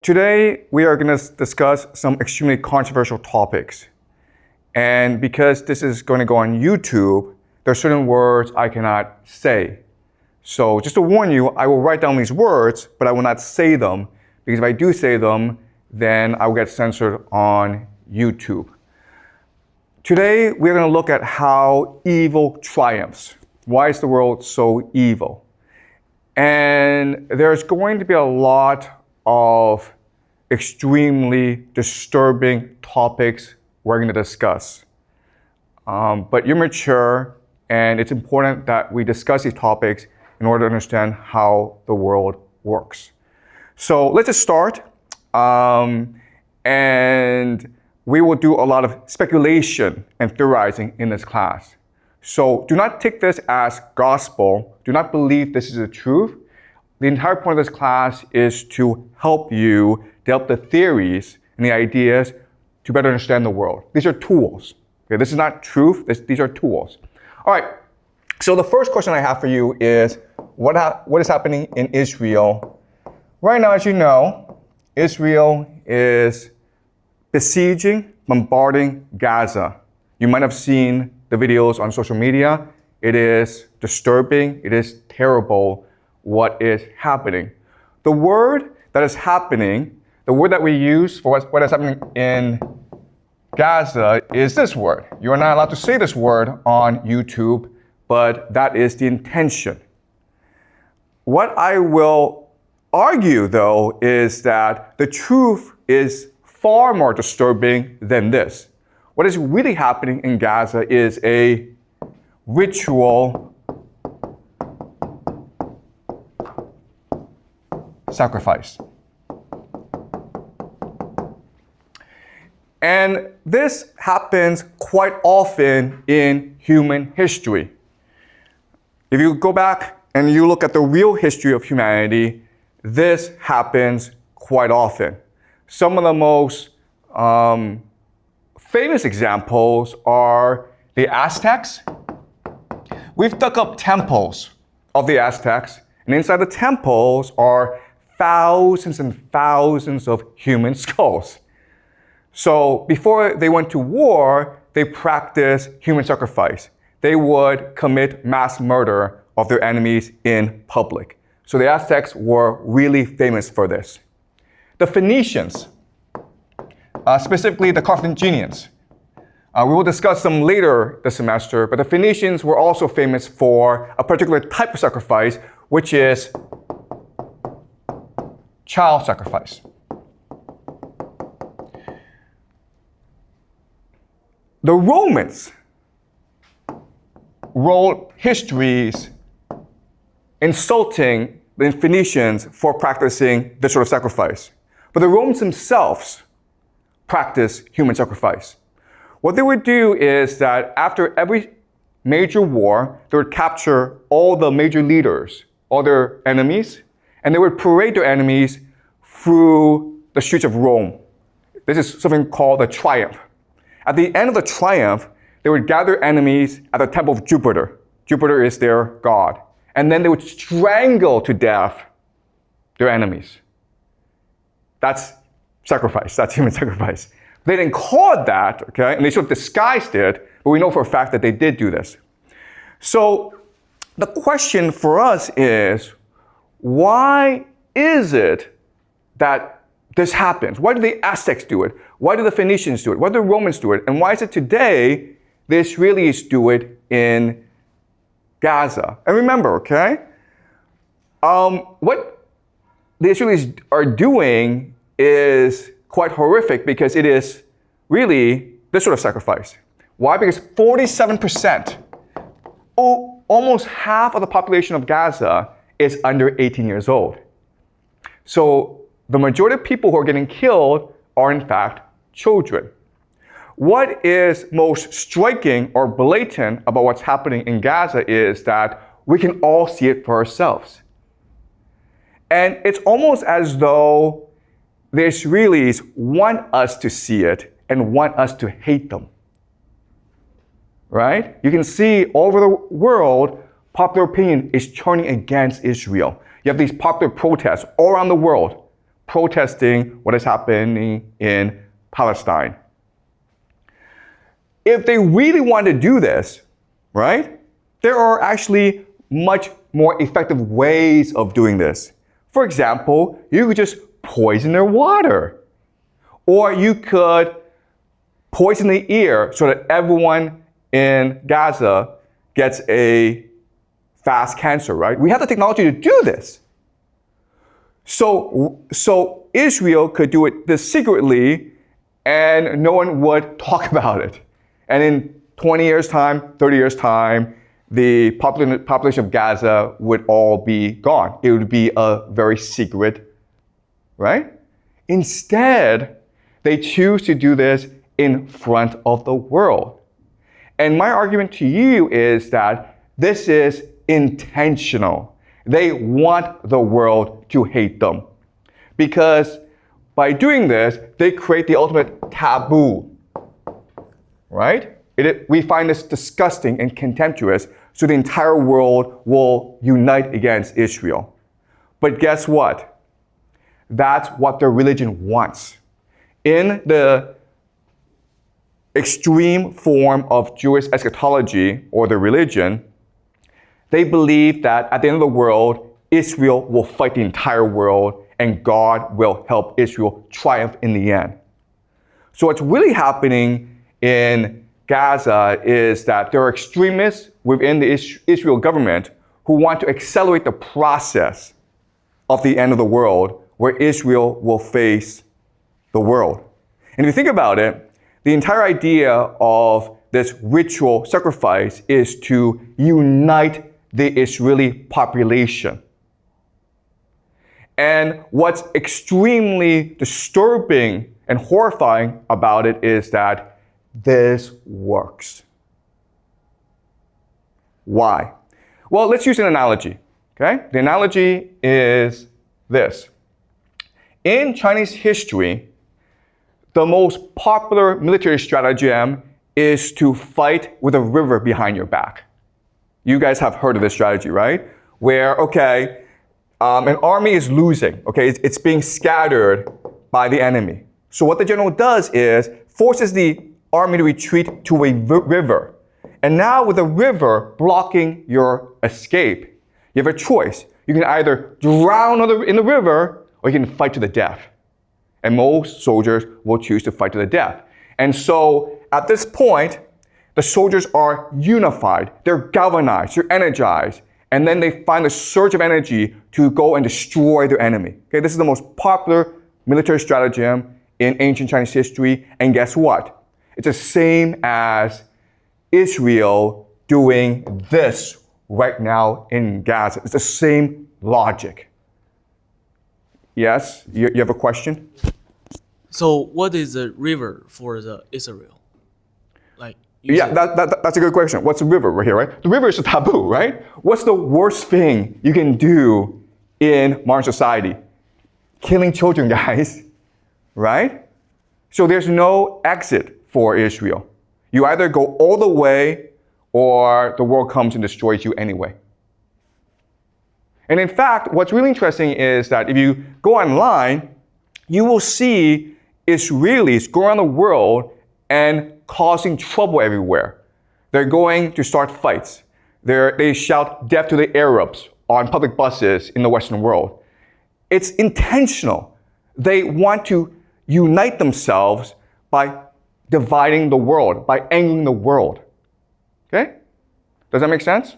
Today, we are going to discuss some extremely controversial topics. And because this is going to go on YouTube, there are certain words I cannot say. So just to warn you, I will write down these words, but I will not say them, because if I do say them, then I will get censored on YouTube. Today, we're going to look at how evil triumphs. Why is the world so evil? And there's going to be a lot of extremely disturbing topics we're going to discuss. But you're mature, and it's important that we discuss these topics in order to understand how the world works. So let's just start. And we will do a lot of speculation and theorizing in this class. So do not take this as gospel. Do not believe this is the truth. The entire point of this class is to help you develop the theories and the ideas to better understand the world. These are tools. Okay, this is not truth. These are tools. All right. So the first question I have for you is, what is happening in Israel? Right now, as you know, Israel is besieging, bombarding Gaza. You might have seen the videos on social media. It is disturbing. It is terrible what is happening. The word that is happening, the word that we use for what is happening in Gaza is this word. You are not allowed to say this word on YouTube, but that is the intention. What I will argue, though, is that the truth is far more disturbing than this. What is really happening in Gaza is a ritual sacrifice. And this happens quite often in human history. If you go back and you look at the real history of humanity, this happens quite often. Some of the most famous examples are the Aztecs. We've dug up temples of the Aztecs, and inside the temples are thousands and thousands of human skulls. So before they went to war, they practiced human sacrifice. They would commit mass murder of their enemies in public. So the Aztecs were really famous for this. The Phoenicians, specifically the Carthaginians. We will discuss them later this semester, but the Phoenicians were also famous for a particular type of sacrifice, which is child sacrifice. The Romans wrote histories insulting the Phoenicians for practicing this sort of sacrifice. But the Romans themselves practiced human sacrifice. What they would do is that after every major war, they would capture all the major leaders, all their enemies, and they would parade their enemies through the streets of Rome. This is something called a triumph. At the end of the triumph, they would gather enemies at the temple of Jupiter. Jupiter is their god. And then they would strangle to death their enemies. That's sacrifice. That's human sacrifice. They didn't call it that, okay? And they sort of disguised it, but we know for a fact that they did do this. So the question for us is, why is it that this happens? Why do the Aztecs do it? Why do the Phoenicians do it? Why do the Romans do it? And why is it today the Israelis do it in Gaza? And remember, okay, what the Israelis are doing is quite horrific because it is really this sort of sacrifice. Why? Because 47%, almost half of the population of Gaza is under 18 years old. So the majority of people who are getting killed are in fact children. What is most striking or blatant about what's happening in Gaza is that we can all see it for ourselves. And it's almost as though the Israelis want us to see it and want us to hate them. Right? You can see all over the world, popular opinion is turning against Israel. You have these popular protests all around the world. protesting what is happening in Palestine. If they really want to do this, right, there are actually much more effective ways of doing this. For example, you could just poison their water. Or you could poison the air so that everyone in Gaza gets a fast cancer, right? We have the technology to do this. So Israel could do it this secretly and no one would talk about it. And in 20 years' time, 30 years' time, the population of Gaza would all be gone. It would be a very secret, right? Instead, they choose to do this in front of the world. And my argument to you is that this is intentional. They want the world to hate them. Because by doing this, they create the ultimate taboo, right? We find this disgusting and contemptuous, so the entire world will unite against Israel. But guess what? That's what their religion wants. In the extreme form of Jewish eschatology, or the religion, they believe that at the end of the world, Israel will fight the entire world and God will help Israel triumph in the end. So what's really happening in Gaza is that there are extremists within the Israel government who want to accelerate the process of the end of the world, where Israel will face the world. And if you think about it, the entire idea of this ritual sacrifice is to unite the Israeli population. And what's extremely disturbing and horrifying about it is that this works. Why? Well, let's use an analogy, okay? The analogy is this. In Chinese history, the most popular military stratagem is to fight with a river behind your back. You guys have heard of this strategy, right? Where, an army is losing, it's being scattered by the enemy. So what the general does is forces the army to retreat to a river. And now with the river blocking your escape, you have a choice. You can either drown in the river or you can fight to the death. And most soldiers will choose to fight to the death. And so at this point, the soldiers are unified, they're galvanized, they're energized, and then they find a surge of energy to go and destroy their enemy. Okay, this is the most popular military stratagem in ancient Chinese history, and guess what? It's the same as Israel doing this right now in Gaza. It's the same logic. Yes, you have a question? So what is the river for the Israel? That's a good question. What's a river right here, right? The river is a taboo, right? What's the worst thing you can do in modern society? Killing children, guys, right? So there's no exit for Israel. You either go all the way or the world comes and destroys you anyway. And in fact, what's really interesting is that if you go online, you will see Israelis go around the world and causing trouble everywhere. They're going to start fights. They shout death to the Arabs on public buses in the Western world. It's intentional. They want to unite themselves by dividing the world, by angering the world. Okay? Does that make sense?